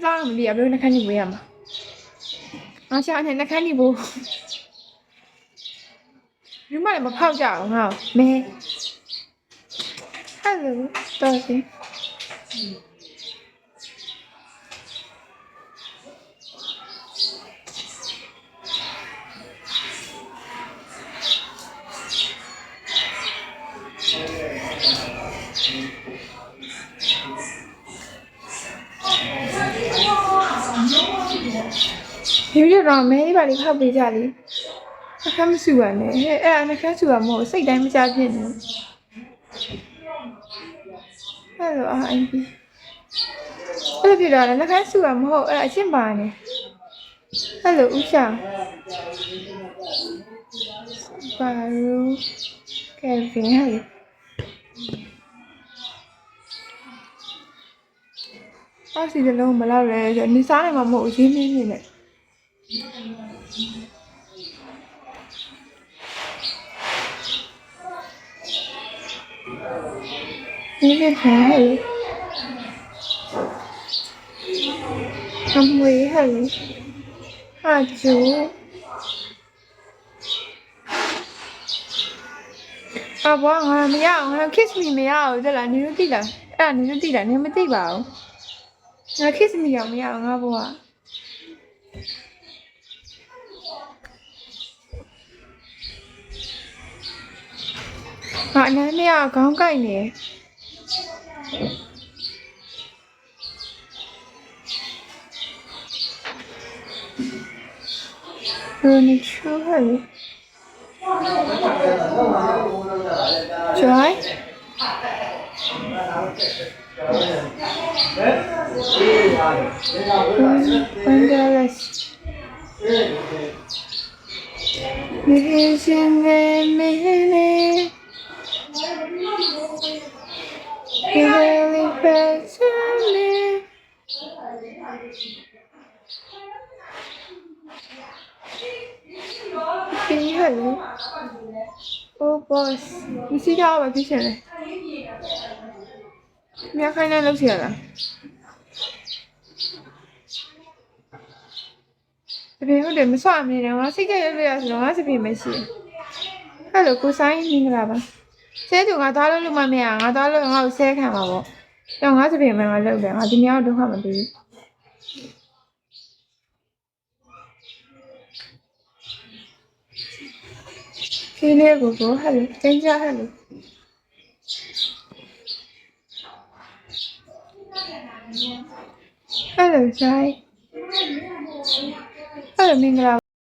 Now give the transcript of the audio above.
သားမလီအဘယ်နှခမ်းနေဝေးရမှာငါရှာနေနှခမ်းနေဘူးဒီမှာလည်းမဖောက်ကြအောင်ငါမဲဟယ်လိုတော်စီဒီလိုတော့မဲလေးပါလေးဖောက်ပေးကြလေအခမ်းမစုရနဲ့အဲ့အခမ်းစုရမဟုတ်စိတ်တိုင်းမချဖြစ်နေအဲ့လိုအိုင်ပီအဲ့လိုဖြစ်တော့လည်းအခမ်းစုရမဟုတ်အဲ့အချင်းပါနေအဲ့လိုဥရှာပါရူကဲဗင်းဟဲ့အောက်စီတလုံးမလောက်ရဲဆိုနေစားနိုင်မှာမဟုတ်ရင်းနေနေနဲ့ဒီနေ့ဟဲ့အမွေဟဲ့ဟာကျူအဘွားငါမရအောင်ငါ kiss me မရအောင်တဲ့လားနင်တို့သိလားအဲ့နင်တို့သိလားနင်မသိပါဘူးငါ kiss me အောင်မရအောင်ငါဘွားငါအနေနဲ့ခေါင်းကိုက်နေရိုနီချူဟဲ့Joy? $1. Hello. Oh boss, you see how I fish it? Me I kind of love here. The people they miss out me now. I see that every as long as the people see. Hello, good sign, Minglava. Say to my daughter, my man, my daughter, and I'll say, come over. Don't have to be a man, I love them. I didn't know how to do it. Hello, go. Hello, danger, hello. Hello, Jai. Hello, Mingla.